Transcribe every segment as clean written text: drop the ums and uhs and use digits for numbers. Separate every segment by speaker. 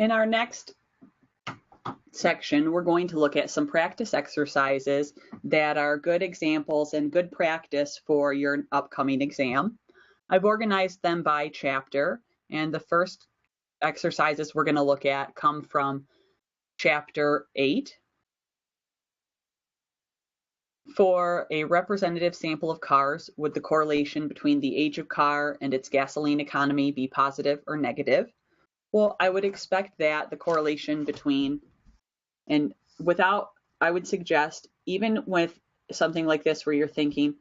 Speaker 1: In our next section, we're going to look at some practice exercises that are good examples and good practice for your upcoming exam. I've organized them by chapter, and the first exercises we're going to look at come from chapter 8. For a representative sample of cars, would the correlation between the age of car and its gasoline economy be positive or negative? Well, I would expect that the correlation between, and without, I would suggest, even with something like this where you're thinking,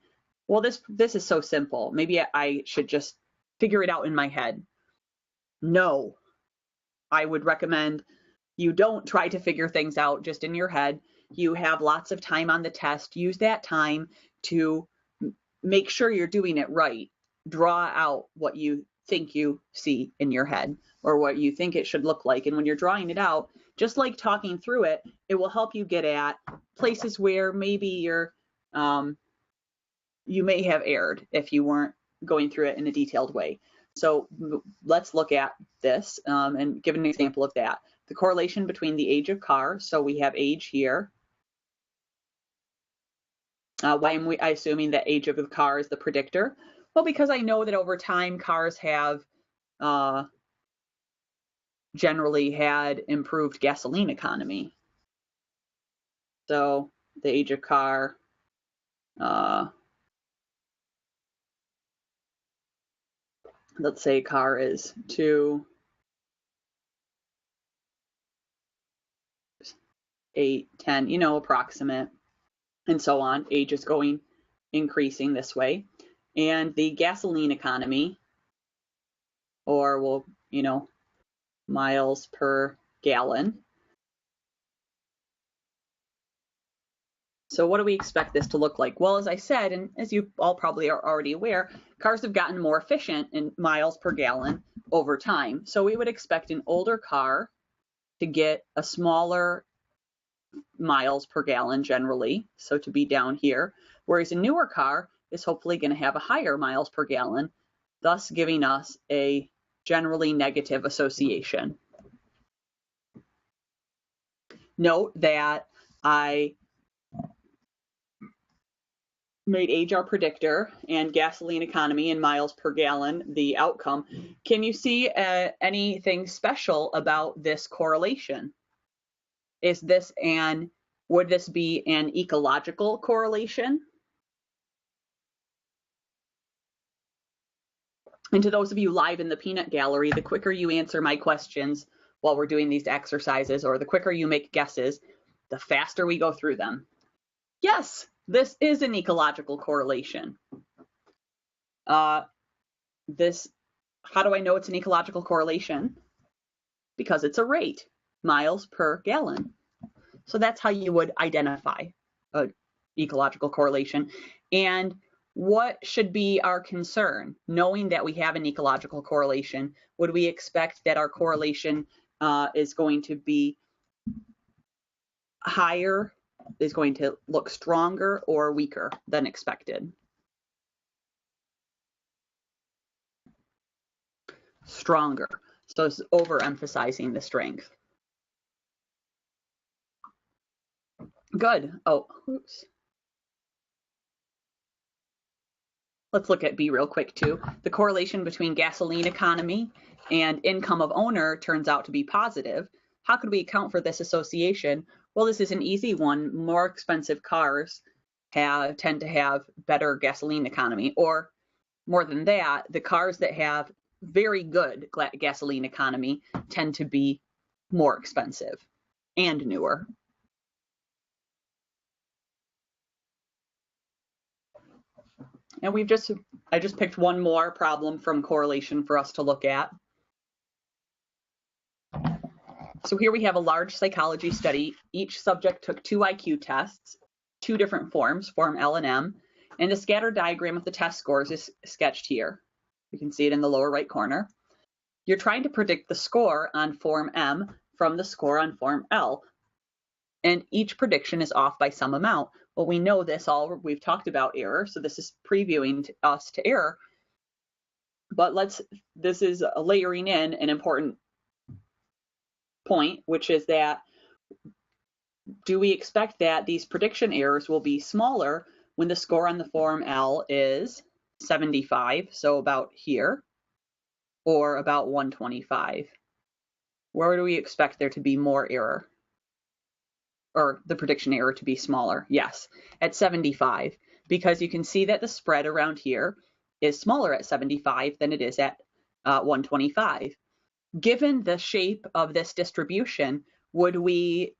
Speaker 1: well, this is so simple, maybe I should just figure it out in my head. No, I would recommend you don't try to figure things out just in your head. You have lots of time on the test. Use that time to make sure you're doing it right. Draw out what you think you see in your head or what you think it should look like. And when you're drawing it out, just like talking through it, it will help you get at places where maybe you may have erred if you weren't going through it in a detailed way. So let's look at this and give an example of that. The correlation between the age of car. So we have age here. Why am I assuming that age of the car is the predictor? Well, because I know that over time cars have generally had improved gasoline economy. So the age of car, let's say car is 2, 8, 10, approximate, and so on. Age is increasing this way. And the gasoline economy, or miles per gallon. So what do we expect this to look like? Well, as I said, and as you all probably are already aware, cars have gotten more efficient in miles per gallon over time. So we would expect an older car to get a smaller miles per gallon generally, so to be down here, whereas a newer car is hopefully going to have a higher miles per gallon, thus giving us a generally negative association. Note that I made age our predictor and gasoline economy in miles per gallon the outcome. Can you see anything special about this correlation? Would this be an ecological correlation? And to those of you live in the peanut gallery, the quicker you answer my questions while we're doing these exercises, or the quicker you make guesses, the faster we go through them. Yes, this is an ecological correlation. How do I know it's an ecological correlation? Because it's a rate, miles per gallon. So that's how you would identify an ecological correlation. And what should be our concern? Knowing that we have an ecological correlation, would we expect that our correlation is going to be higher, is going to look stronger or weaker than expected? Stronger. So it's overemphasizing the strength. Good. Oh, oops. Let's look at B real quick too. The correlation between gasoline economy and income of owner turns out to be positive. How could we account for this association? Well, this is an easy one. More expensive cars tend to have better gasoline economy, or more than that, the cars that have very good gasoline economy tend to be more expensive and newer. And I just picked one more problem from correlation for us to look at. So here we have a large psychology study. Each subject took 2 IQ tests, 2 different forms, form L and M, and a scatter diagram of the test scores is sketched here. You can see it in the lower right corner. You're trying to predict the score on form M from the score on form L, and each prediction is off by some amount. Well, we know this we've talked about error, so this is previewing us to error. But this is layering in an important point, which is that do we expect that these prediction errors will be smaller when the score on the form L is 75, so about here, or about 125? Where do we expect there to be more error? Or the prediction error to be smaller? Yes, at 75, because you can see that the spread around here is smaller at 75 than it is at 125. Given the shape of this distribution, could we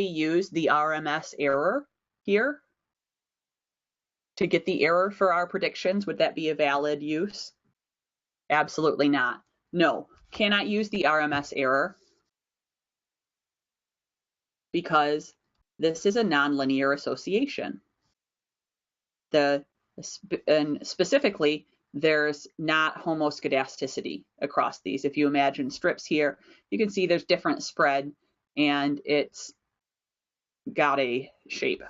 Speaker 1: use the RMS error here to get the error for our predictions? Would that be a valid use? Absolutely not. No, cannot use the RMS error because this is a nonlinear association. And specifically, there's not homoscedasticity across these. If you imagine strips here, you can see there's different spread and it's got a shape.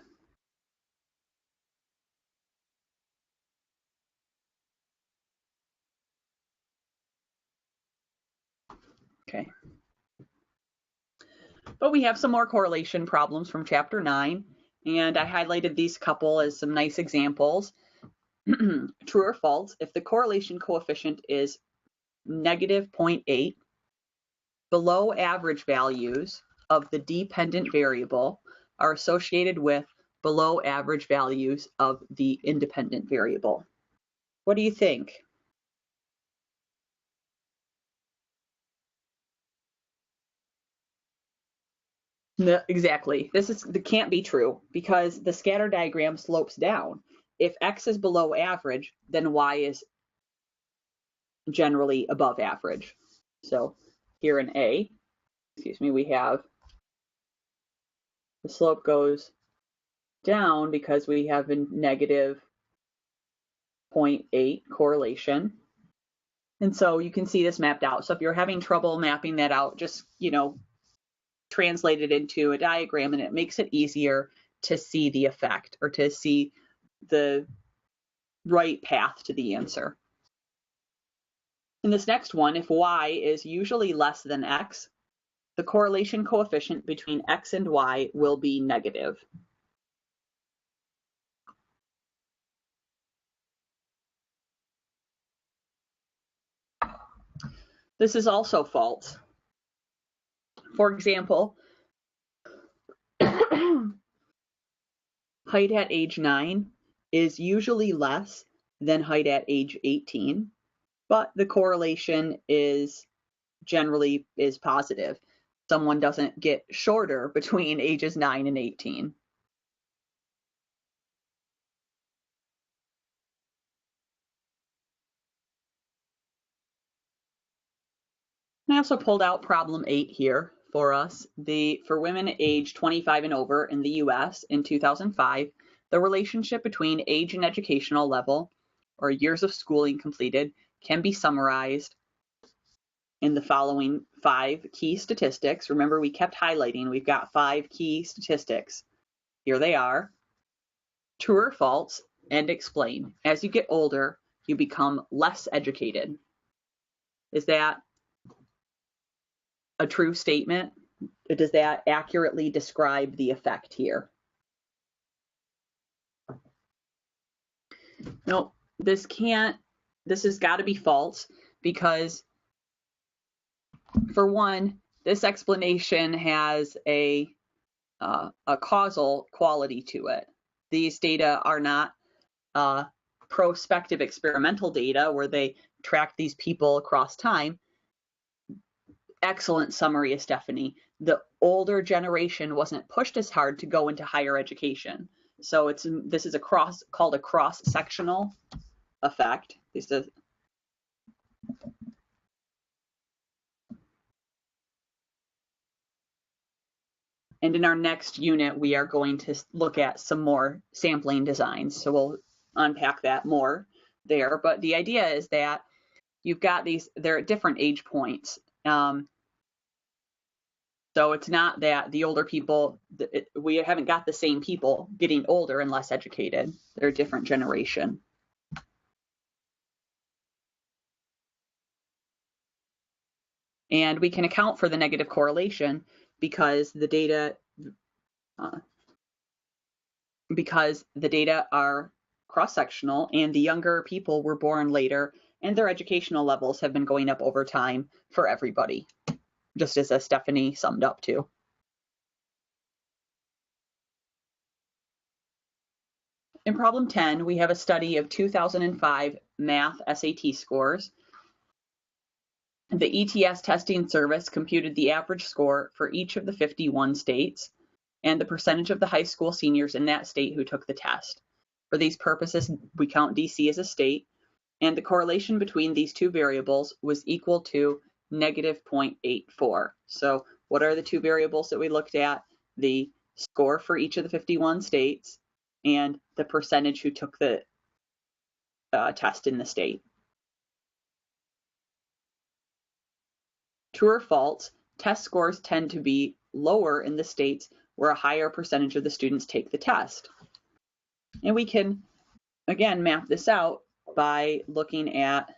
Speaker 1: Okay. But we have some more correlation problems from chapter 9, and I highlighted these couple as some nice examples. True or false, if the correlation coefficient is negative 0.8, below average values of the dependent variable are associated with below average values of the independent variable. What do you think? No, exactly. This can't be true because the scatter diagram slopes down. If x is below average, then y is generally above average. So here in A, we have the slope goes down because we have a negative 0.8 correlation. And so you can see this mapped out. So if you're having trouble mapping that out, just, translate it into a diagram and it makes it easier to see the effect or to see the right path to the answer. In this next one, if y is usually less than x, the correlation coefficient between x and y will be negative. This is also false. For example, height at age 9 is usually less than height at age 18, but the correlation is generally positive. Someone doesn't get shorter between ages 9 and 18. I also pulled out problem 8 here for us. For women aged 25 and over in the US in 2005, the relationship between age and educational level, or years of schooling completed, can be summarized in the following 5 key statistics. Remember, we kept highlighting, we've got 5 key statistics. Here they are. True or false, and explain. As you get older, you become less educated. Is that a true statement? Does that accurately describe the effect here? No, this has got to be false because, for one, this explanation has a causal quality to it. These data are not prospective experimental data where they track these people across time. Excellent summary, Stephanie. The older generation wasn't pushed as hard to go into higher education. So this is called a cross-sectional effect. And in our next unit, we are going to look at some more sampling designs. So we'll unpack that more there. But the idea is that you've got they're at different age points. So it's not that the older people, we haven't got the same people getting older and less educated. They're a different generation. And we can account for the negative correlation because the data are cross-sectional, and the younger people were born later, and their educational levels have been going up over time for everybody, just as Stephanie summed up too. In problem 10, we have a study of 2005 math SAT scores. The ETS testing service computed the average score for each of the 51 states and the percentage of the high school seniors in that state who took the test. For these purposes, we count DC as a state, and the correlation between these two variables was equal to negative 0.84. So what are the two variables that we looked at? The score for each of the 51 states and the percentage who took the test in the state. True or false, test scores tend to be lower in the states where a higher percentage of the students take the test. And we can, again, map this out by looking at,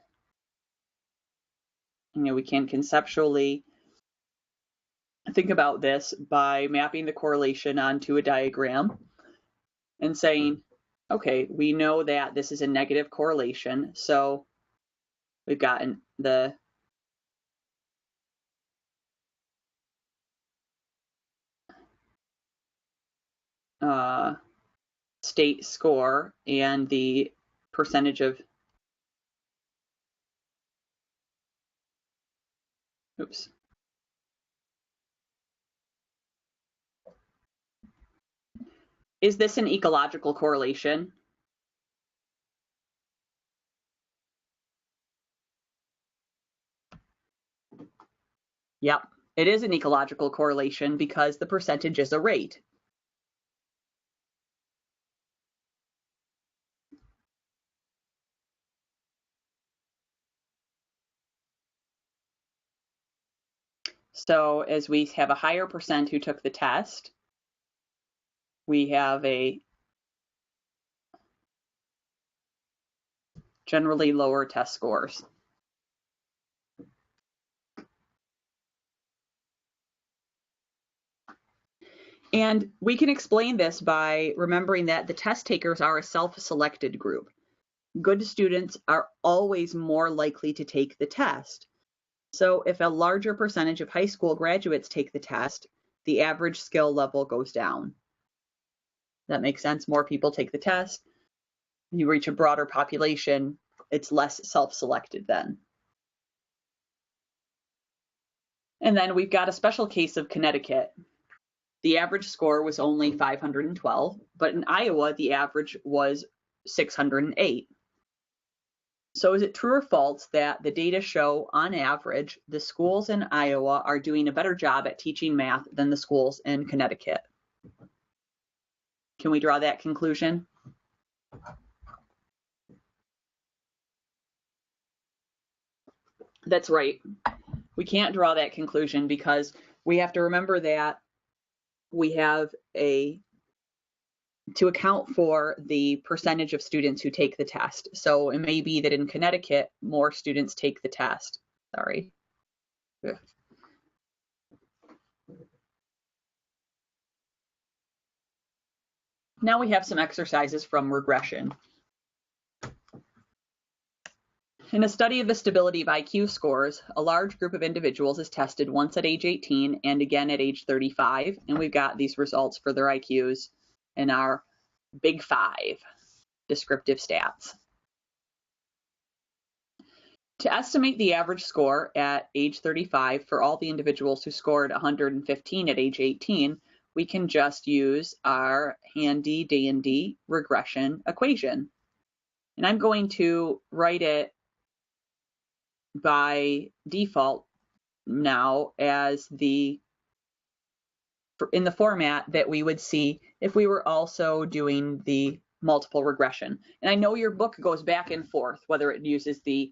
Speaker 1: we can conceptually think about this by mapping the correlation onto a diagram and saying, okay, we know that this is a negative correlation, so we've gotten the state score and the percentage of, oops. Is this an ecological correlation? Yep, it is an ecological correlation because the percentage is a rate. So as we have a higher percent who took the test, we have a generally lower test scores. And we can explain this by remembering that the test takers are a self-selected group. Good students are always more likely to take the test. So if a larger percentage of high school graduates take the test, the average skill level goes down. That makes sense. More people take the test. You reach a broader population, it's less self-selected then. And then we've got a special case of Connecticut. The average score was only 512, but in Iowa, the average was 608. So is it true or false that the data show, on average, the schools in Iowa are doing a better job at teaching math than the schools in Connecticut? Can we draw that conclusion? That's right. We can't draw that conclusion because we have to remember that we have to account for the percentage of students who take the test. So it may be that in Connecticut, more students take the test. Sorry. Ugh. Now we have some exercises from regression. In a study of the stability of IQ scores, a large group of individuals is tested once at age 18 and again at age 35, and we've got these results for their IQs in our Big Five descriptive stats. To estimate the average score at age 35 for all the individuals who scored 115 at age 18, we can just use our handy dandy regression equation. And I'm going to write it by default now as in the format that we would see if we were also doing the multiple regression. And I know your book goes back and forth, whether it uses the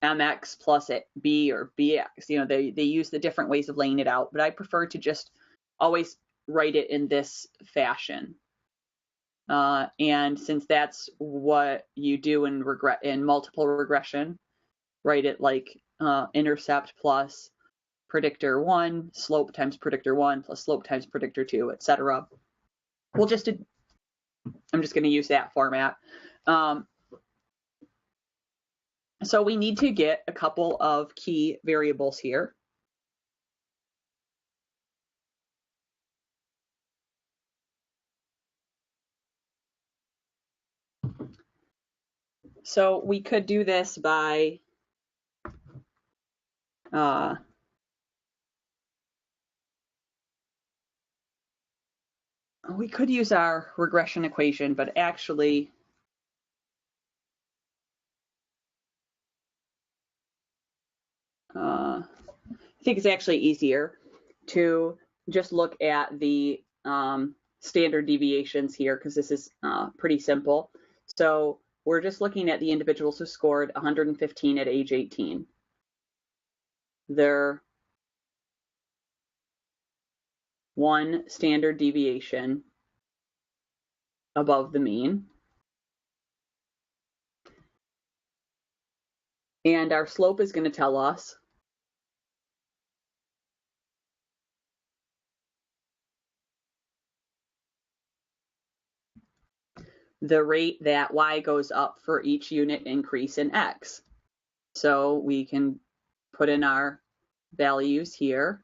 Speaker 1: MX plus B or BX, they use the different ways of laying it out, but I prefer to just always write it in this fashion. And since that's what you do in multiple regression, write it like intercept plus predictor 1, slope times predictor 1 plus slope times predictor 2, etc. I'm just going to use that format. So we need to get a couple of key variables here. So we could do this by we could use our regression equation, but actually I think it's actually easier to just look at the standard deviations here, because this is pretty simple. So we're just looking at the individuals who scored 115 at age 18. They're one standard deviation above the mean. And our slope is going to tell us the rate that y goes up for each unit increase in x. So we can put in our values here.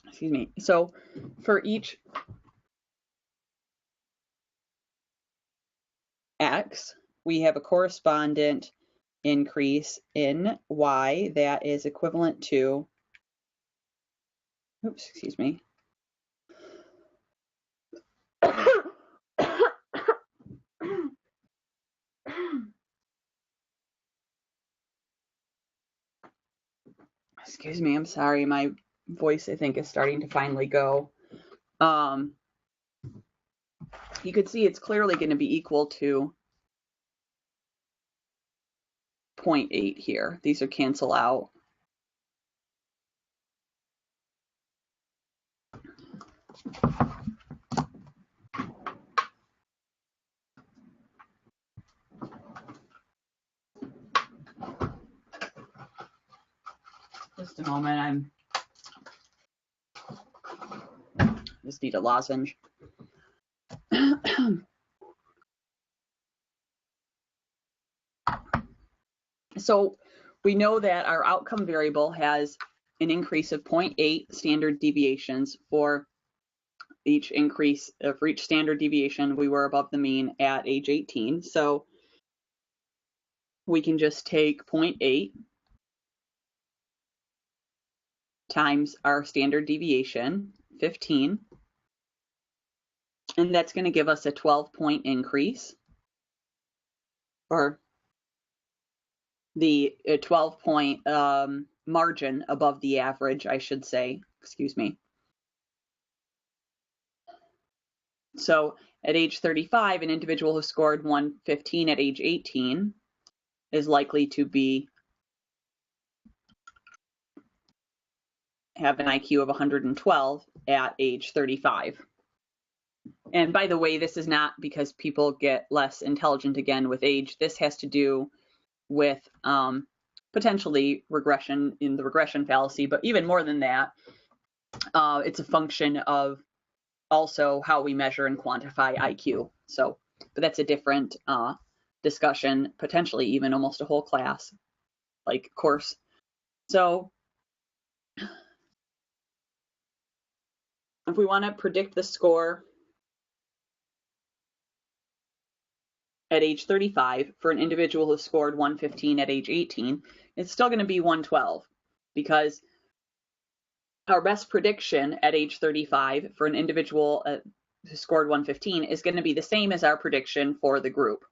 Speaker 1: Excuse me. So for each x, we have a correspondent increase in y that is equivalent to, oops, excuse me. Excuse me, I'm sorry, my voice I think is starting to finally go. You could see it's clearly going to be equal to 0.8 here. These are cancel out. Just a moment, just need a lozenge. So we know that our outcome variable has an increase of 0.8 standard deviations for each increase. For each standard deviation, we were above the mean at age 18. So we can just take 0.8 times our standard deviation, 15, and that's going to give us a 12-point increase, or the 12-point margin above the average, I should say, excuse me. So at age 35, an individual who scored 115 at age 18 is likely to have an IQ of 112 at age 35. And by the way, this is not because people get less intelligent again with age. This has to do with potentially regression in the regression fallacy, but even more than that, it's a function of also how we measure and quantify IQ. So, but that's a different discussion, potentially even almost a whole class, like course. So if we want to predict the score at age 35 for an individual who scored 115 at age 18, it's still going to be 112, because our best prediction at age 35 for an individual who scored 115 is going to be the same as our prediction for the group.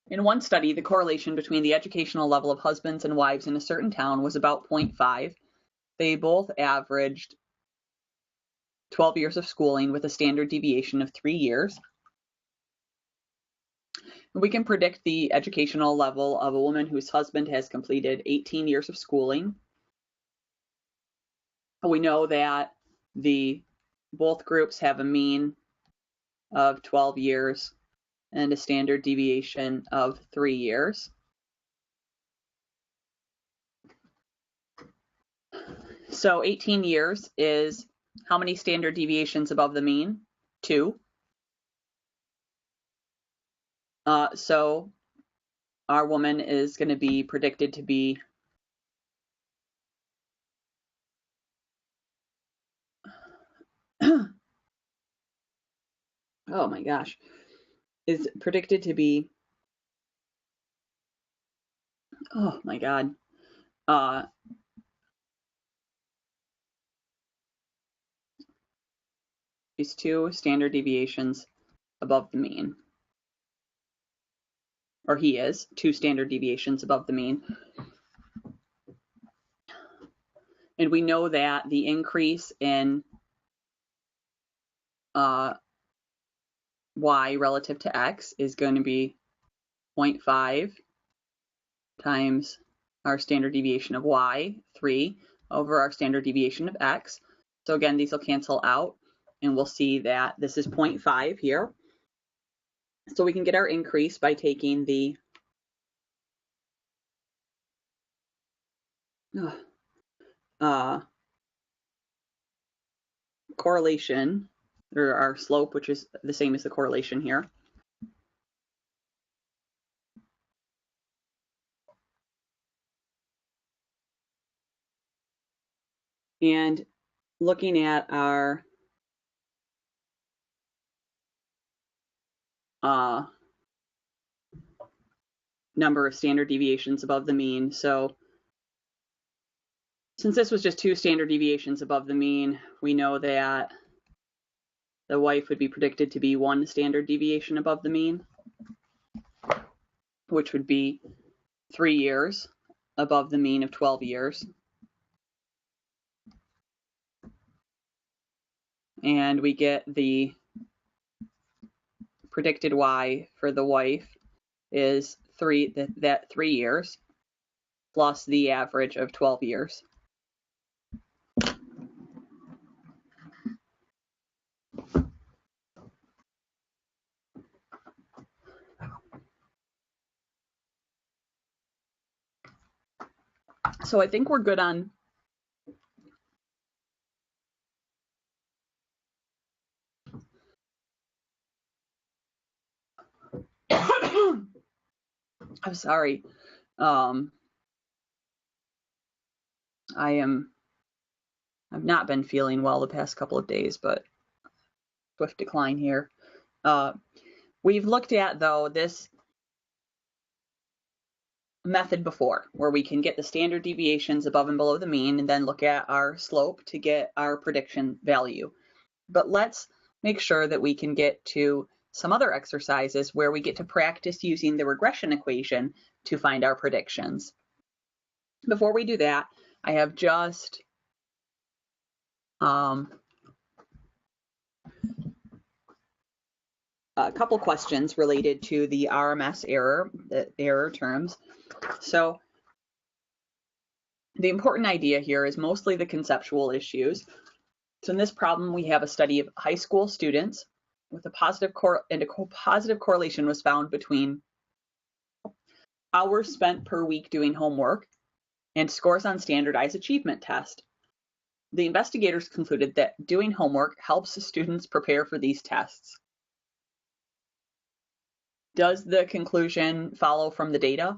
Speaker 1: In one study, the correlation between the educational level of husbands and wives in a certain town was about 0.5. They both averaged 12 years of schooling with a standard deviation of 3 years. We can predict the educational level of a woman whose husband has completed 18 years of schooling. We know that both groups have a mean of 12 years and a standard deviation of 3 years. So 18 years is how many standard deviations above the mean? 2. So our woman is going to be predicted to be oh my gosh, is predicted to be, oh my God, is 2 standard deviations above the mean. Or he is 2 standard deviations above the mean. And we know that the increase in y relative to x is going to be 0.5 times our standard deviation of y, 3, over our standard deviation of x. So again, these will cancel out, and we'll see that this is 0.5 here. So we can get our increase by taking the correlation, or our slope, which is the same as the correlation here. And looking at our number of standard deviations above the mean. So since this was just 2 standard deviations above the mean, we know that the wife would be predicted to be 1 standard deviation above the mean, which would be 3 years above the mean of 12 years. And we get the predicted y for the wife is 3 years plus the average of 12 years. So I think we're good on I'm sorry. I've not been feeling well the past couple of days, but swift decline here. We've looked at, though, this method before, where we can get the standard deviations above and below the mean and then look at our slope to get our prediction value. But let's make sure that we can get to some other exercises where we get to practice using the regression equation to find our predictions. Before we do that, I have just a couple questions related to the RMS error, the error terms. So the important idea here is mostly the conceptual issues. So in this problem, we have a study of high school students with a positive correlation was found between hours spent per week doing homework and scores on standardized achievement test. The investigators concluded that doing homework helps students prepare for these tests. Does the conclusion follow from the data?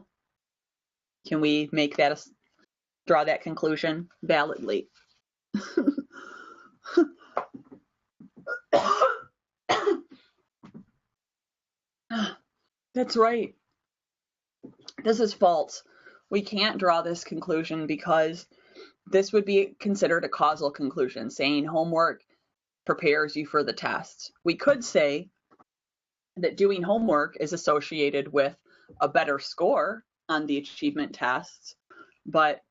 Speaker 1: Can we make that draw that conclusion validly? That's right. This is false. We can't draw this conclusion because this would be considered a causal conclusion, saying homework prepares you for the tests. We could say that doing homework is associated with a better score on the achievement tests, but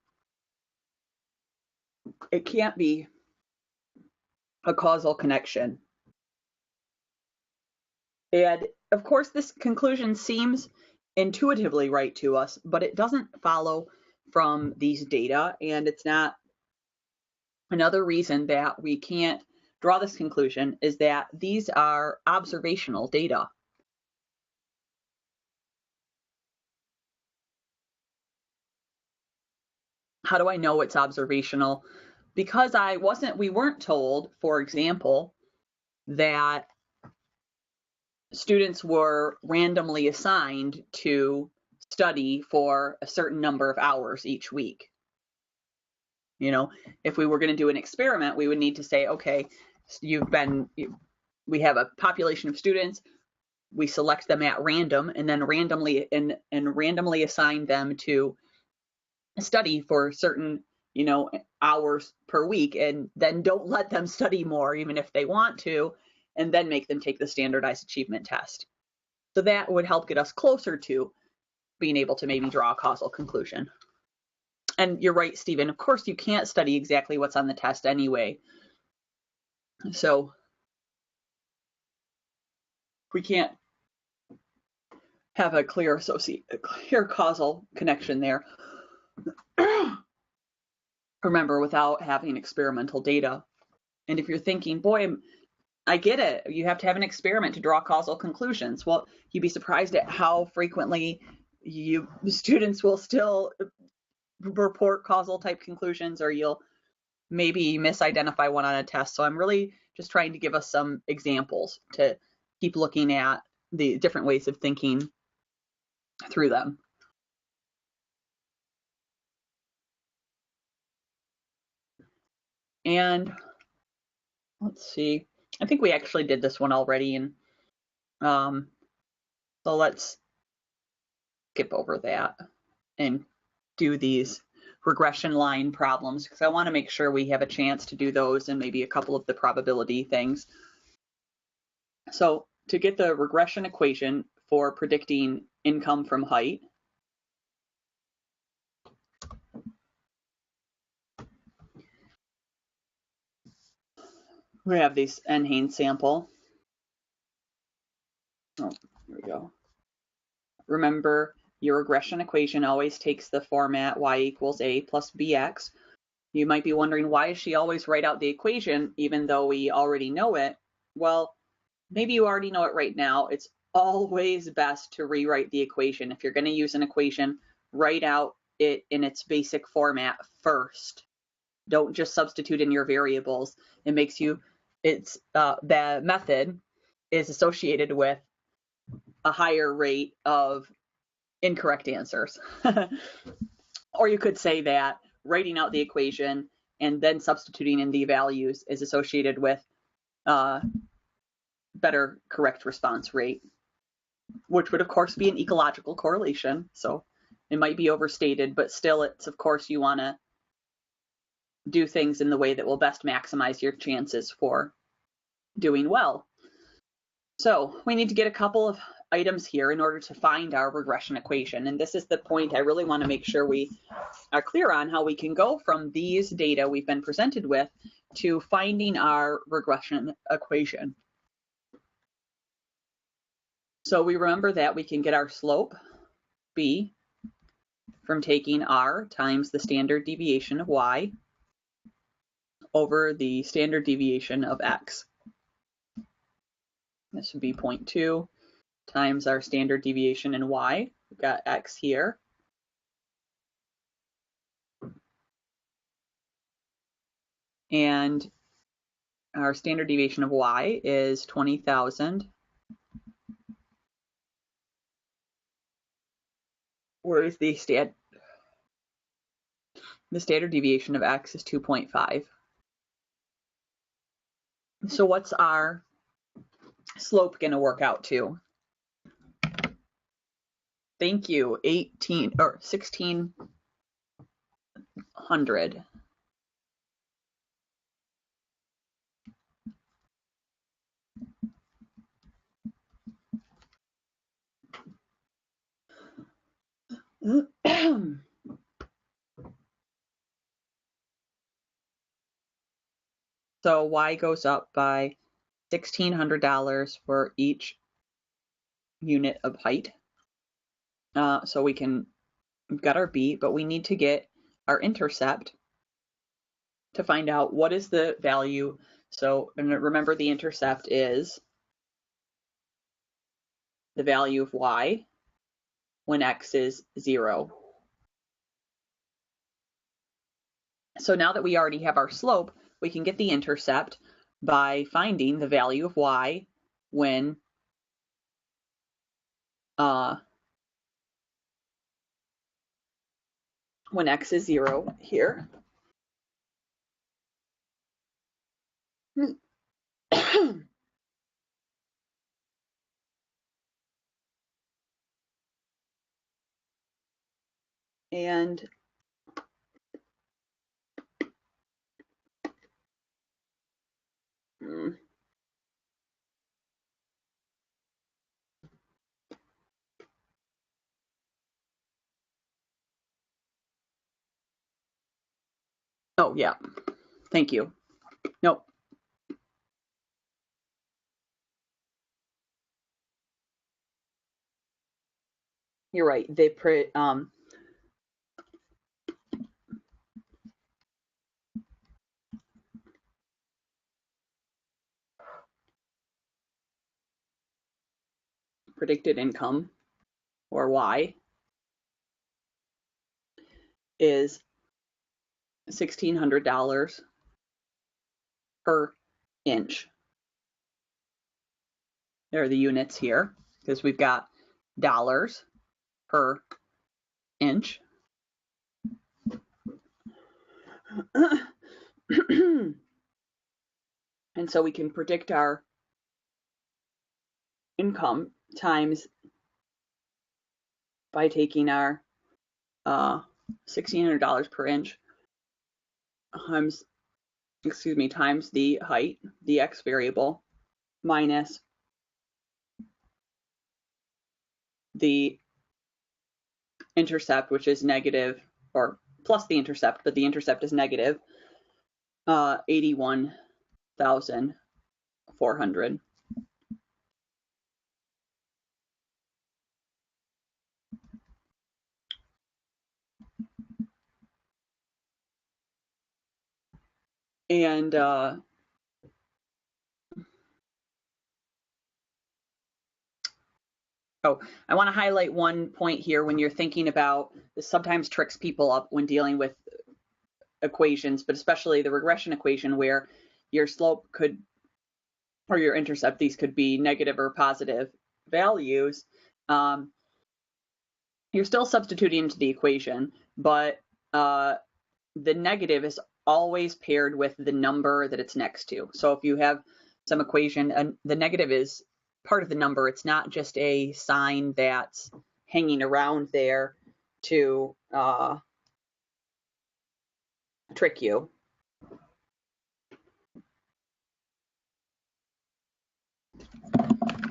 Speaker 1: it can't be a causal connection. And of course, this conclusion seems intuitively right to us, but it doesn't follow from these data, and it's not. Another reason that we can't draw this conclusion is that these are observational data. How do I know it's observational? Because we weren't told, for example, that students were randomly assigned to study for a certain number of hours each week. You know, if we were going to do an experiment, we would need to say, okay, we have a population of students, we select them at random, and then randomly assign them to study for certain, hours per week, and then don't let them study more, even if they want to, and then make them take the standardized achievement test. So that would help get us closer to being able to maybe draw a causal conclusion. And you're right, Stephen, of course you can't study exactly what's on the test anyway. So we can't have a clear causal connection there. Remember, without having experimental data. And if you're thinking, boy, I get it, you have to have an experiment to draw causal conclusions. Well, you'd be surprised at how frequently students will still report causal type conclusions, or you'll maybe misidentify one on a test. So I'm really just trying to give us some examples to keep looking at the different ways of thinking through them. And let's see, I think we actually did this one already, and so let's skip over that and do these regression line problems, because I want to make sure we have a chance to do those and maybe a couple of the probability things. So to get the regression equation for predicting income from height, we have this NHANES sample. Oh, here we go. Remember, your regression equation always takes the format y equals a plus bx. You might be wondering, why does she always write out the equation even though we already know it? Well, maybe you already know it right now. It's always best to rewrite the equation. If you're going to use an equation, write out it in its basic format first. Don't just substitute in your variables. It makes you, the method is associated with a higher rate of incorrect answers. Or you could say that writing out the equation and then substituting in the values is associated with better correct response rate, which would of course be an ecological correlation. So it might be overstated, but still, it's, of course, you want to do things in the way that will best maximize your chances for doing well. So we need to get a couple of items here in order to find our regression equation. And this is the point I really want to make sure we are clear on, how we can go from these data we've been presented with to finding our regression equation. So we remember that we can get our slope, b, from taking r times the standard deviation of y over the standard deviation of x. This would be 0.2 times our standard deviation in y. We've got x here. And our standard deviation of y is 20,000. Whereas the standard deviation of x is 2.5. So what's our slope going to work out to? Thank you, 1,600. So y goes up by $1,600 for each unit of height. So we've got our b, but we need to get our intercept to find out what is the value. So remember, the intercept is the value of y when x is 0. So now that we already have our slope, we can get the intercept by finding the value of y when x is 0 here. And oh yeah, thank you. Nope. You're right. They predicted income, or y, is $1,600 per inch. There are the units here because we've got dollars per inch. And so we can predict our income times by taking our $1,600 per inch times the height, the x variable, minus the intercept, which is negative, or plus the intercept, but the intercept is negative 81,400. And I want to highlight one point here. When you're thinking about this, sometimes tricks people up when dealing with equations, but especially the regression equation, where your slope could, or your intercept, these could be negative or positive values. You're still substituting into the equation, but the negative is always paired with the number that it's next to. So if you have some equation, and the negative is part of the number, it's not just a sign that's hanging around there to trick you.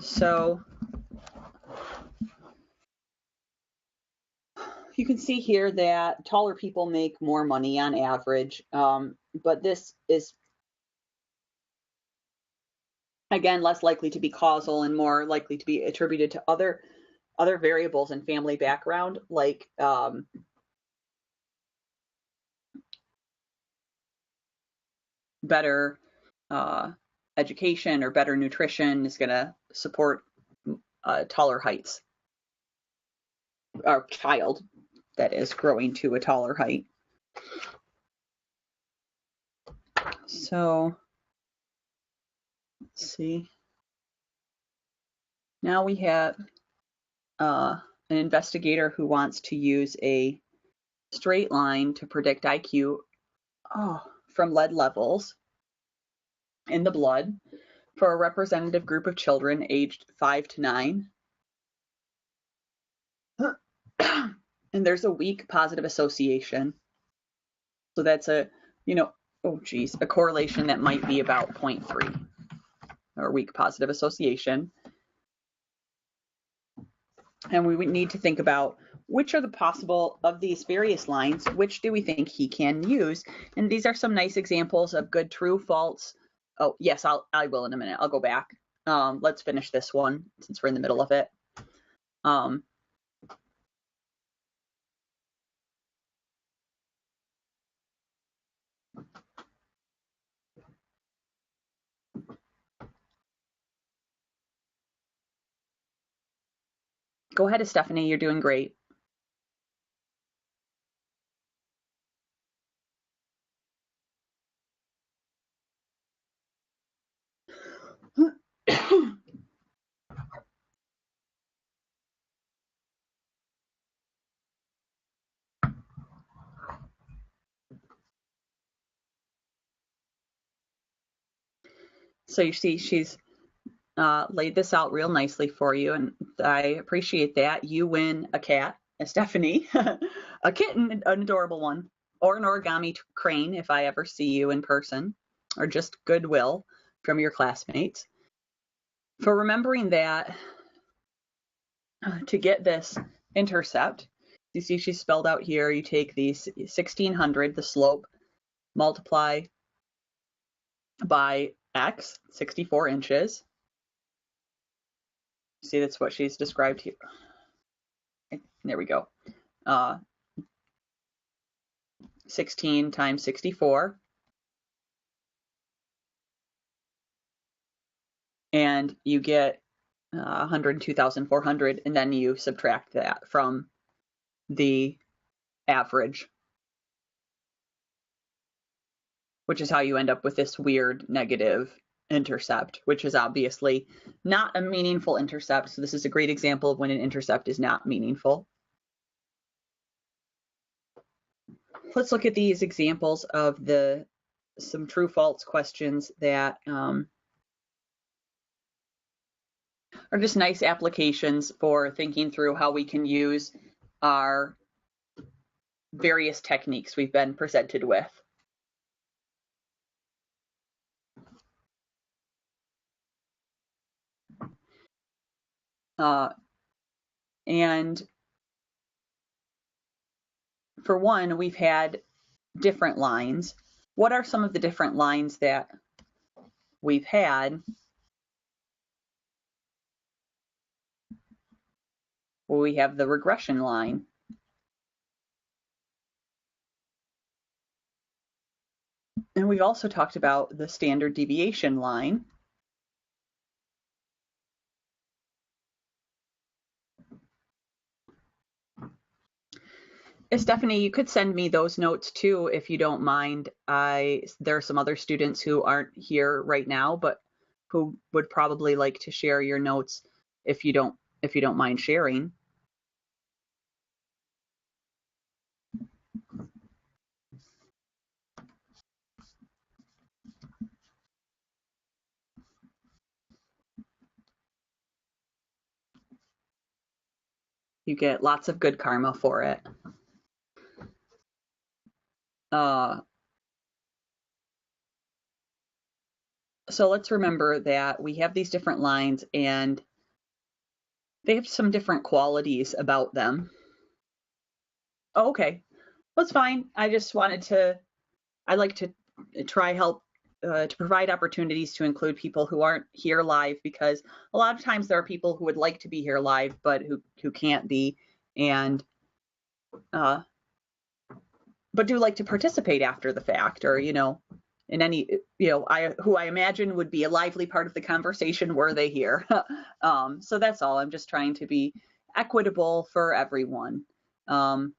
Speaker 1: So you can see here that taller people make more money on average, but this is, again, less likely to be causal and more likely to be attributed to other variables in family background, like better education or better nutrition is going to support taller heights, or child that is growing to a taller height. So let's see. Now we have an investigator who wants to use a straight line to predict IQ from lead levels in the blood for a representative group of children aged 5 to 9. And there's a weak positive association. So that's a correlation that might be about 0.3, or weak positive association. And we would need to think about which are the possible of these various lines, which do we think he can use? And these are some nice examples of good, true, false Oh, yes, I will in a minute. I'll go back. Let's finish this one since we're in the middle of it. Go ahead, Stephanie. You're doing great. So you see, she's laid this out real nicely for you, and I appreciate that. You win a cat, a Stephanie, a kitten, an adorable one, or an origami crane if I ever see you in person, or just goodwill from your classmates. For remembering that, to get this intercept, you see she's spelled out here, you take the 1600, the slope, multiply by x, 64 inches. See, that's what she's described here. There we go. 16 times 64. And you get 102,400, and then you subtract that from the average, which is how you end up with this weird negative intercept, which is obviously not a meaningful intercept. So this is a great example of when an intercept is not meaningful. Let's look at these examples of some true-false questions that are just nice applications for thinking through how we can use our various techniques we've been presented with. And for one, we've had different lines. What are some of the different lines that we've had? Well, we have the regression line. And we've also talked about the standard deviation line. Stephanie, you could send me those notes too, if you don't mind. There are some other students who aren't here right now, but who would probably like to share your notes if you don't mind sharing. You get lots of good karma for it. So let's remember that we have these different lines and they have some different qualities about them. Oh, okay, that's fine. I just wanted to, I like to try help to provide opportunities to include people who aren't here live, because a lot of times there are people who would like to be here live but who can't be, and but do like to participate after the fact, or in any, who I imagine would be a lively part of the conversation were they here. So that's all. I'm just trying to be equitable for everyone. And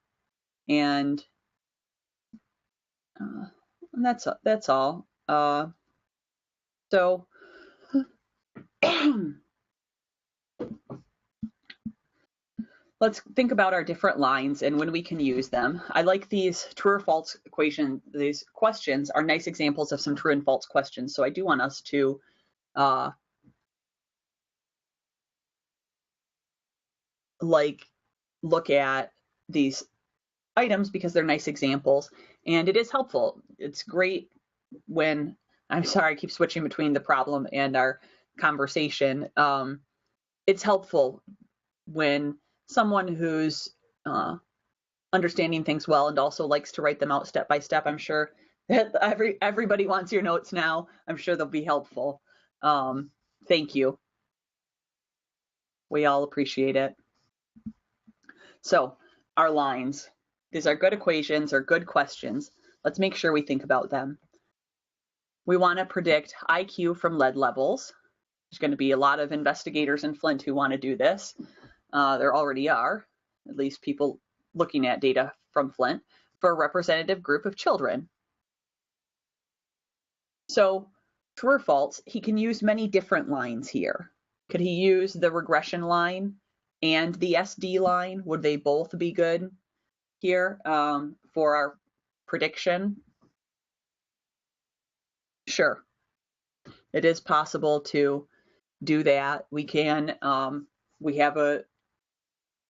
Speaker 1: that's all. So let's think about our different lines and when we can use them. I like these true or false equation. These questions are nice examples of some true and false questions. So I do want us to look at these items because they're nice examples, and it is helpful. It's great when, I'm sorry, I keep switching between the problem and our conversation. It's helpful when someone who's understanding things well and also likes to write them out step by step. I'm sure Everybody wants your notes now. I'm sure they'll be helpful. Thank you. We all appreciate it. So our lines, these are good equations or good questions. Let's make sure we think about them. We want to predict IQ from lead levels. There's going to be a lot of investigators in Flint who want to do this. There already are, at least people looking at data from Flint, for a representative group of children. So true or false, he can use many different lines here. Could he use the regression line and the SD line? Would they both be good here for our prediction? Sure, it is possible to do that. We can, we have a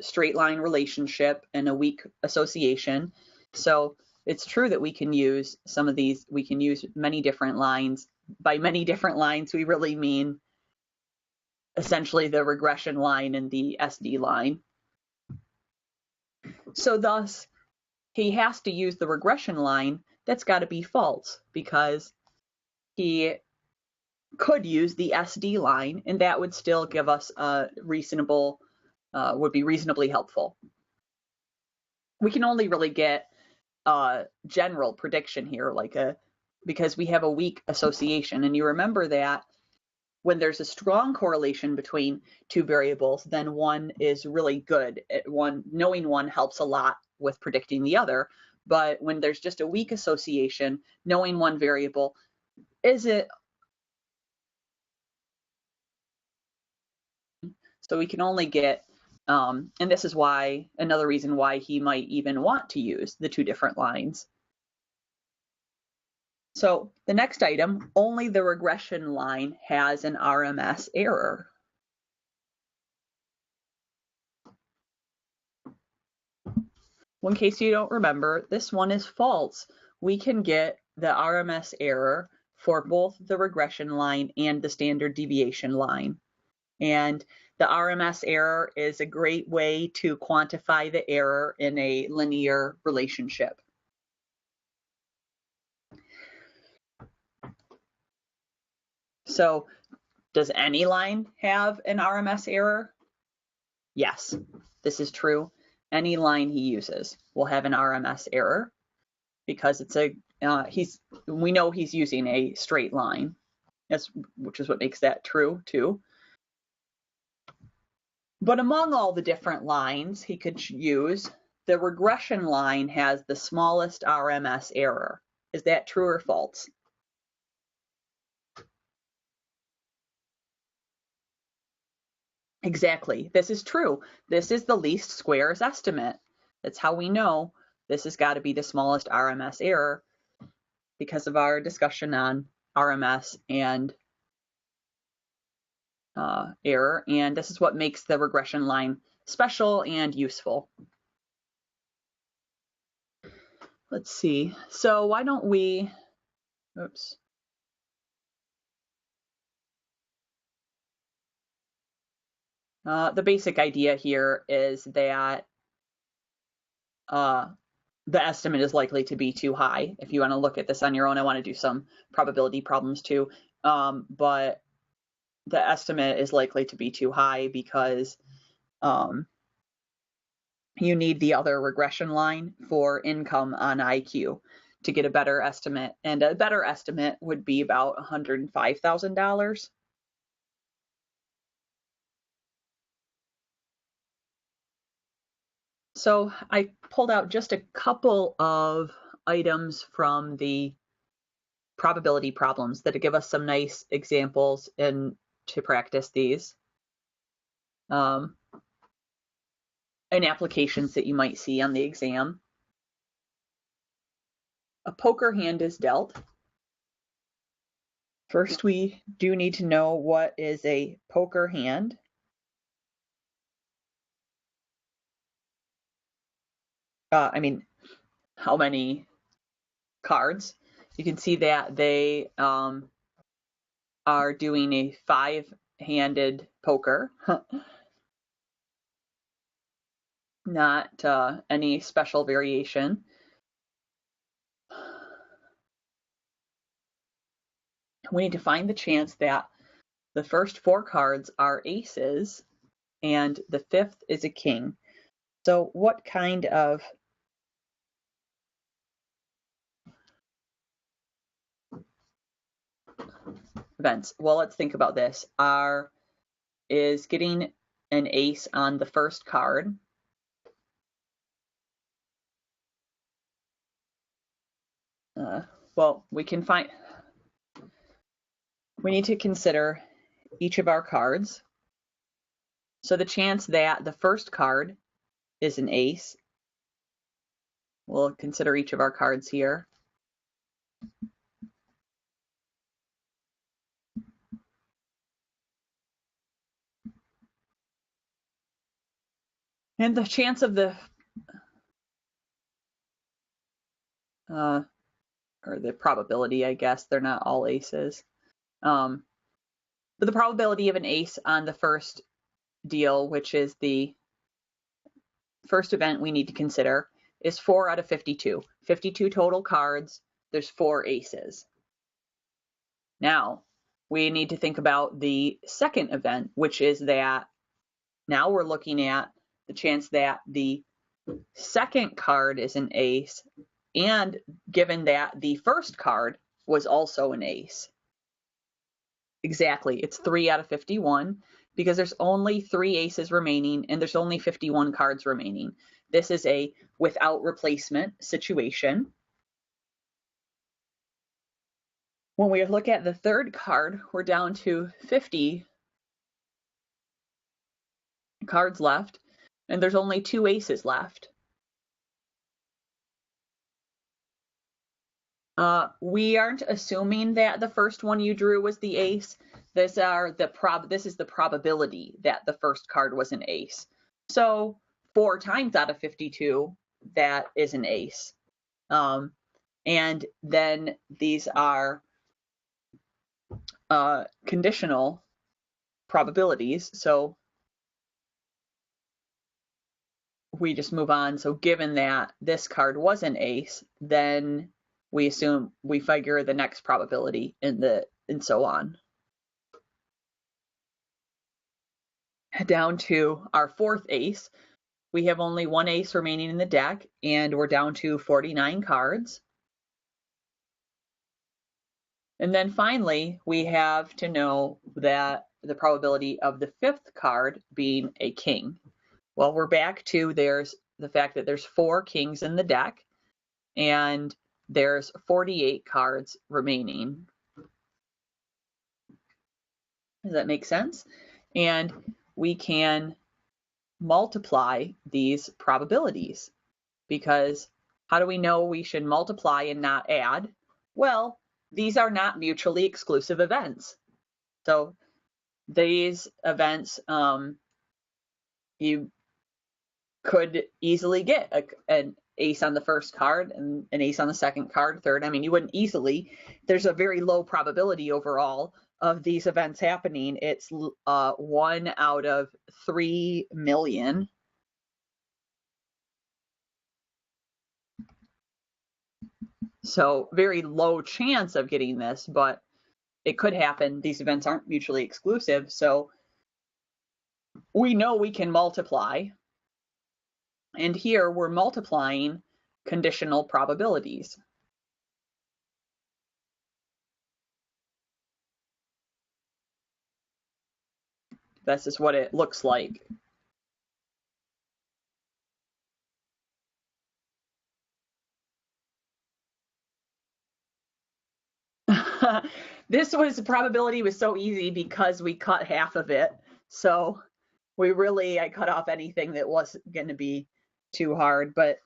Speaker 1: straight line relationship and a weak association. So it's true that we can use some of these, we can use many different lines. By many different lines, we really mean essentially the regression line and the SD line. So thus, he has to use the regression line. That's got to be false because he could use the SD line and that would still give us a reasonable, would be reasonably helpful. We can only really get a general prediction here, because we have a weak association. And you remember that when there's a strong correlation between two variables, then one is really good. Knowing one helps a lot with predicting the other. But when there's just a weak association, knowing one variable isn't. So we can only get, and this is why, another reason why he might even want to use the two different lines. So the next item, only the regression line has an RMS error. Well, in case you don't remember, this one is false. We can get the RMS error for both the regression line and the standard deviation line. And the RMS error is a great way to quantify the error in a linear relationship. So does any line have an RMS error? Yes, this is true. Any line he uses will have an RMS error because it's we know he's using a straight line, which is what makes that true too. But among all the different lines he could use, the regression line has the smallest RMS error. Is that true or false? Exactly. This is true. This is the least squares estimate. That's how we know this has got to be the smallest RMS error because of our discussion on RMS and error. And this is what makes the regression line special and useful. Let's see. So why don't we, oops. The basic idea here is that the estimate is likely to be too high. If you want to look at this on your own, I want to do some probability problems too. But the estimate is likely to be too high because you need the other regression line for income on IQ to get a better estimate. And a better estimate would be about $105,000. So I pulled out just a couple of items from the probability problems that give us some nice examples and to practice these and applications that you might see on the exam. A poker hand is dealt. First, we do need to know what is a poker hand. How many cards. You can see that they are doing a 5-handed poker. Not any special variation. we need to find the chance that the first 4 cards are aces and the 5th is a king. So what kind of events? Well, let's think about this. Is getting an ace on the first card. Well, we need to consider each of our cards. So the chance that the first card is an ace, we'll consider each of our cards here. And the chance of the or the probability, I guess, they're not all aces. But the probability of an ace on the first deal, which is the first event we need to consider, is 4 out of 52. 52 total cards, there's 4 aces. Now, we need to think about the second event, which is that now we're looking at the chance that the second card is an ace, and given that the first card was also an ace. Exactly, it's 3 out of 51 because there's only 3 aces remaining and there's only 51 cards remaining. This is a without replacement situation. When we look at the third card, we're down to 50 cards left, and there's only 2 aces left. We aren't assuming that the first one you drew was the ace. This is the probability that the first card was an ace. So 4 times out of 52, that is an ace. And then these are conditional probabilities. So we just move on. So given that this card was an ace, then we figure the next probability and so on. Down to our 4th ace. We have only 1 ace remaining in the deck, and we're down to 49 cards. And then finally, we have to know that the probability of the 5th card being a king. Well, we're back to there's the fact that there's 4 kings in the deck, and there's 48 cards remaining. Does that make sense? And we can multiply these probabilities, because how do we know we should multiply and not add? Well, these are not mutually exclusive events. So these events, you could easily get an ace on the first card and an ace on the second card, third. I mean, you wouldn't easily. There's a very low probability overall of these events happening. It's 1 out of 3 million. So very low chance of getting this, but it could happen. These events aren't mutually exclusive. So we know we can multiply. And here we're multiplying conditional probabilities. This is what it looks like. This probability was so easy because we cut half of it. So I cut off anything that wasn't going to be too hard, but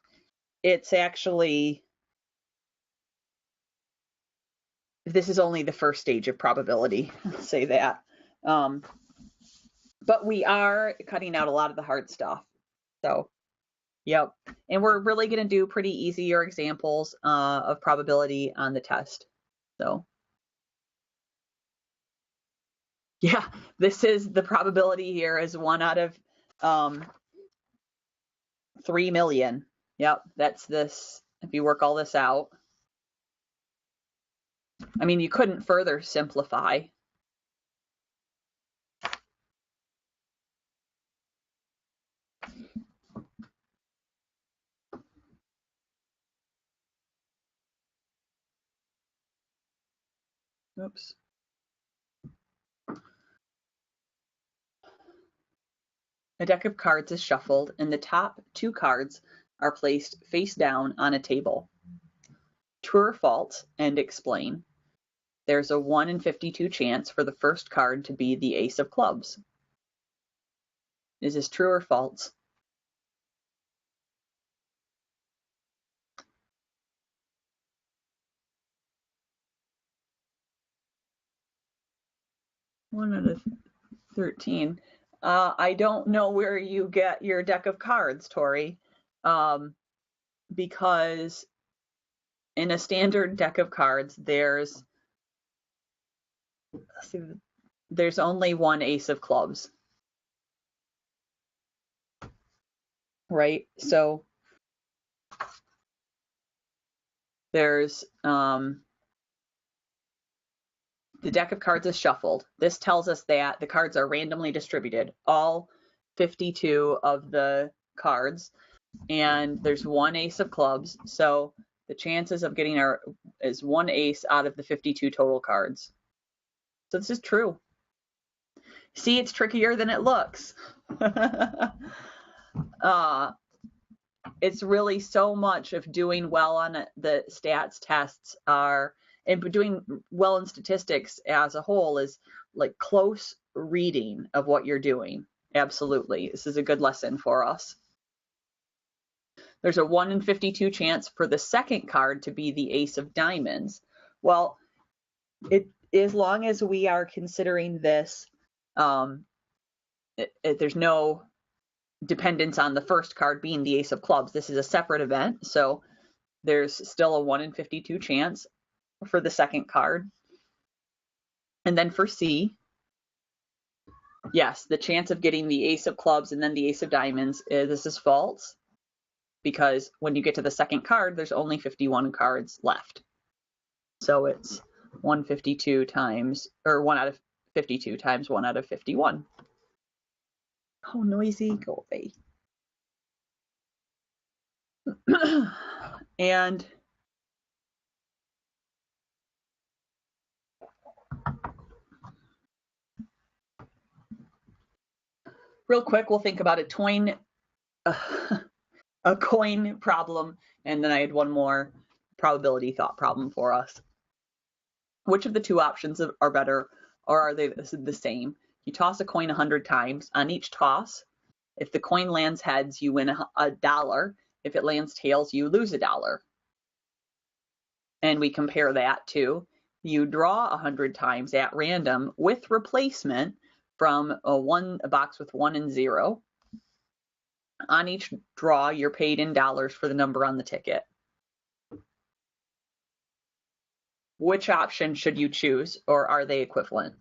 Speaker 1: it's actually, this is only the first stage of probability, I'll say that. But we are cutting out a lot of the hard stuff. So, yep. And we're really going to do pretty easier examples of probability on the test. So, yeah, this is the probability here is 1 out of 3 million. Yep, that's this. If you work all this out. I mean, you couldn't further simplify. Oops. A deck of cards is shuffled, and the top 2 cards are placed face down on a table. True or false, and explain. There's a 1 in 52 chance for the first card to be the ace of clubs. Is this true or false? One out of 13. I don't know where you get your deck of cards, Tori, because in a standard deck of cards, there's only one ace of clubs, right? So there's the deck of cards is shuffled. This tells us that the cards are randomly distributed, all 52 of the cards, and there's one ace of clubs. So the chances of getting is one ace out of the 52 total cards. So this is true. See, it's trickier than it looks. It's really so much of doing well on the stats tests and doing well in statistics as a whole is like close reading of what you're doing. Absolutely. This is a good lesson for us. There's a 1 in 52 chance for the second card to be the ace of diamonds. Well, as long as we are considering this, there's no dependence on the first card being the ace of clubs. This is a separate event, so there's still a 1 in 52 chance for the second card. And then for C, yes, the chance of getting the ace of clubs and then the ace of diamonds, this is false, because when you get to the second card, there's only 51 cards left. So it's 152 times, or 1 out of 52 times 1 out of 51. Oh, noisy, go away. And real quick, we'll think about a coin problem, and then I had one more probability thought problem for us. Which of the 2 options are better, or are they the same? You toss a coin 100 times. On each toss, if the coin lands heads, you win $1. If it lands tails, you lose $1. And we compare that to you draw 100 times at random with replacement from a box with 1 and 0. On each draw, you're paid in dollars for the number on the ticket. Which option should you choose, or are they equivalent?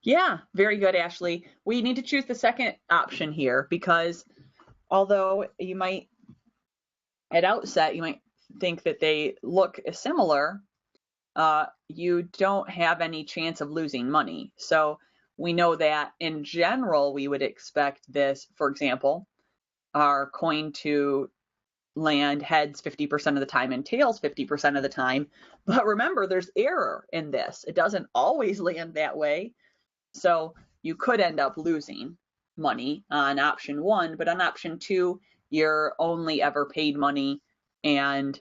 Speaker 1: Yeah, very good, Ashley. We need to choose the second option here because although you might, at outset, you might think that they look similar, you don't have any chance of losing money. So we know that in general, we would expect this, for example, our coin to land heads 50% of the time and tails 50% of the time. But remember, there's error in this. It doesn't always land that way. So you could end up losing money on option 1, but on option 2, you're only ever paid money. And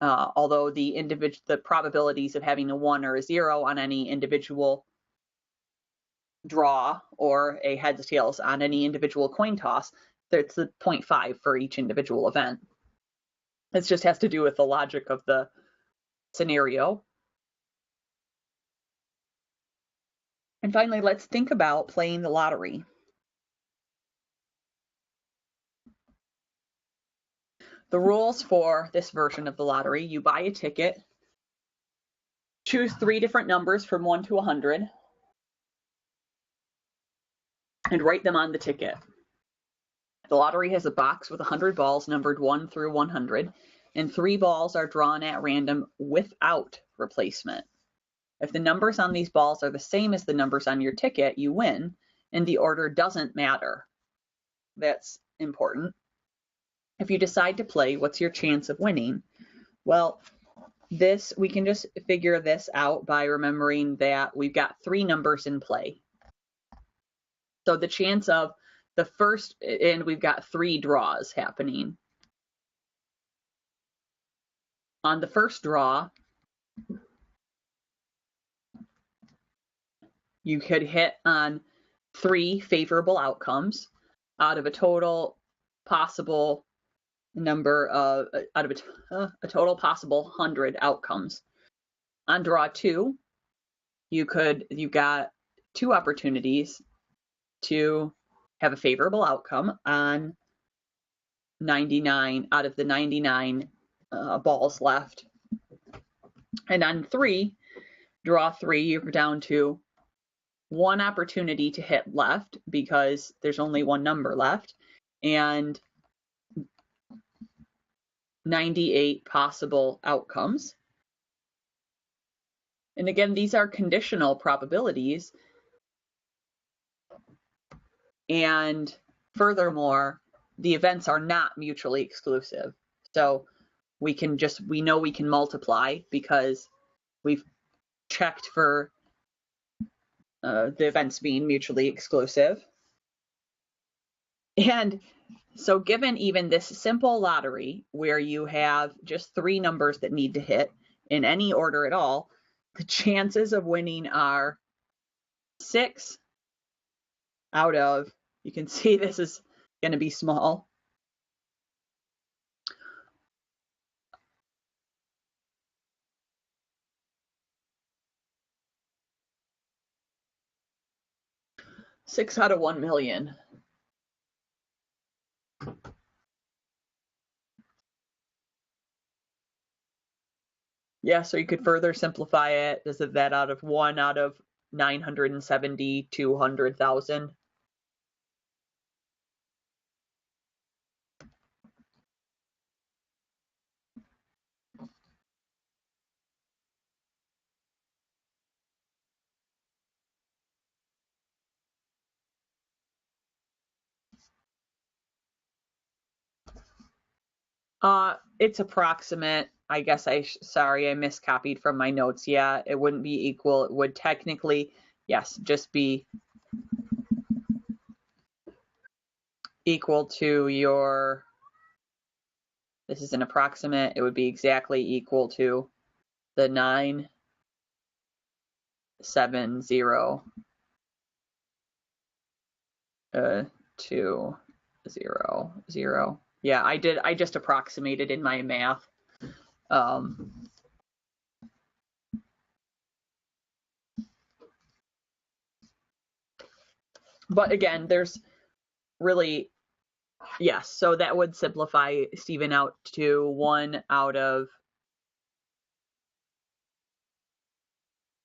Speaker 1: although the probabilities of having a 1 or a 0 on any individual draw or a heads tails on any individual coin toss, it's the 0.5 for each individual event. This just has to do with the logic of the scenario. And finally, let's think about playing the lottery. The rules for this version of the lottery: you buy a ticket, choose 3 different numbers from 1 to 100, and write them on the ticket. The lottery has a box with 100 balls numbered 1 through 100, and 3 balls are drawn at random without replacement. If the numbers on these balls are the same as the numbers on your ticket, you win, and the order doesn't matter. That's important. If you decide to play, what's your chance of winning? Well, we can just figure this out by remembering that we've got 3 numbers in play. So the chance of the first, and we've got 3 draws happening. On the first draw, you could hit on 3 favorable outcomes out of a total possible number of, out of a total possible 100 outcomes. On draw 2, you got 2 opportunities to have a favorable outcome on 99 out of the 99 balls left. And on draw 3, you're down to 1 opportunity to hit left because there's only 1 number left, and 98 possible outcomes. And again, these are conditional probabilities. And furthermore, the events are not mutually exclusive. So we know we can multiply because we've checked for the events being mutually exclusive. And so given even this simple lottery where you have just 3 numbers that need to hit in any order at all, the chances of winning are 6 out of, you can see this is going to be small. Six out of 1 million. Yeah, so you could further simplify it. Is that out of 1 out of 970, 200,000? It's approximate. I guess sorry, I miscopied from my notes. Yeah, it wouldn't be equal. It would technically, yes, just be equal to your, this is an approximate. It would be exactly equal to the 970,200. Yeah, I just approximated in my math. But again, there's really, yes, so that would simplify Stephen out to 1 out of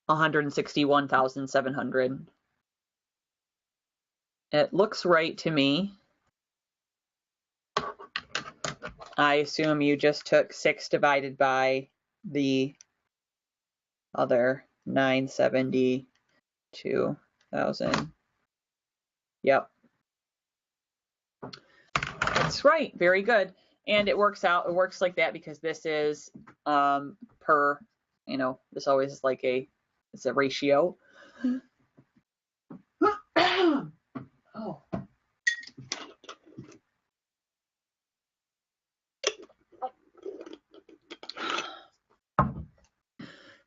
Speaker 1: 161,700. It looks right to me. I assume you just took 6 divided by the other 972,000. Yep. That's right. Very good. And it works like that because this is per, this always is like it's a ratio. Oh.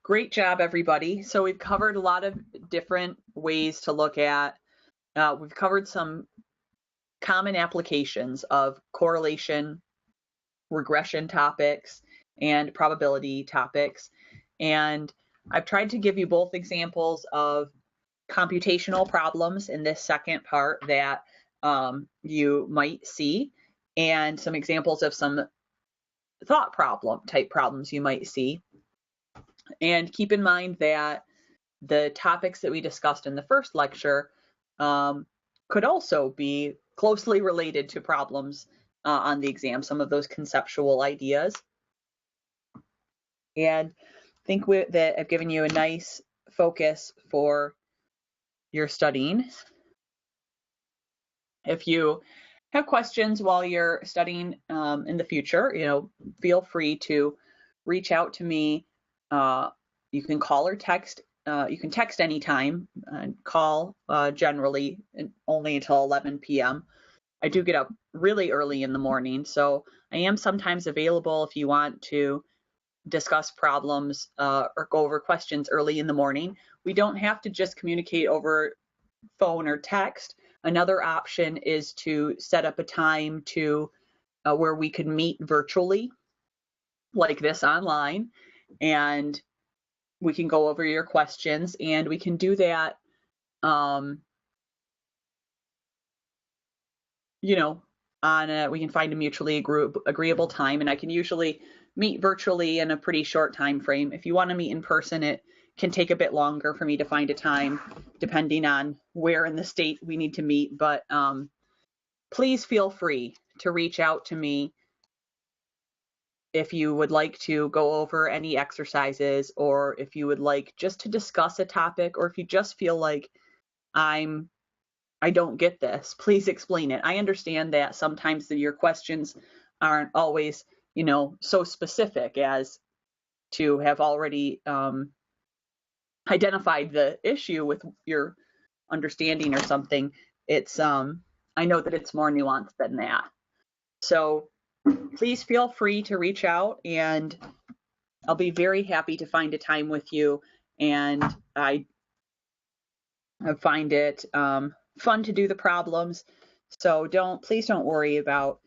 Speaker 1: Great job, everybody. So we've covered a lot of different ways to look at, we've covered some common applications of correlation, regression topics, and probability topics. And I've tried to give you both examples of computational problems in this second part that you might see, and some examples of some thought type problems you might see. And keep in mind that the topics that we discussed in the first lecture could also be closely related to problems on the exam, some of those conceptual ideas. And I think that I've given you a nice focus for your studying. If you have questions while you're studying in the future, feel free to reach out to me. You can call or text. You can text anytime and call generally only until 11 p.m. I do get up really early in the morning, so I am sometimes available if you want to discuss problems or go over questions early in the morning. We don't have to just communicate over phone or text. Another option is to set up a time to where we could meet virtually, like this online, and we can go over your questions, and we can do that, we can find a mutually agreeable time, and I can usually meet virtually in a pretty short time frame. If you want to meet in person, it can take a bit longer for me to find a time, depending on where in the state we need to meet. But please feel free to reach out to me if you would like to go over any exercises, or if you would like just to discuss a topic, or if you just feel like I don't get this, please explain it. I understand that sometimes your questions aren't always, so specific as to have already identified the issue with your understanding or something. It's I know that it's more nuanced than that. So please feel free to reach out, and I'll be very happy to find a time with you. And I find it fun to do the problems. So please don't worry about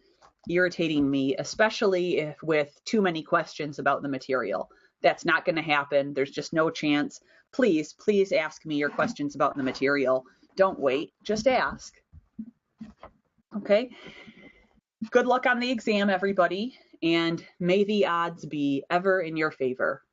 Speaker 1: irritating me, especially if with too many questions about the material. That's not going to happen. There's just no chance. Please ask me your questions about the material. Don't wait, just ask. Okay. Good luck on the exam, everybody, and may the odds be ever in your favor.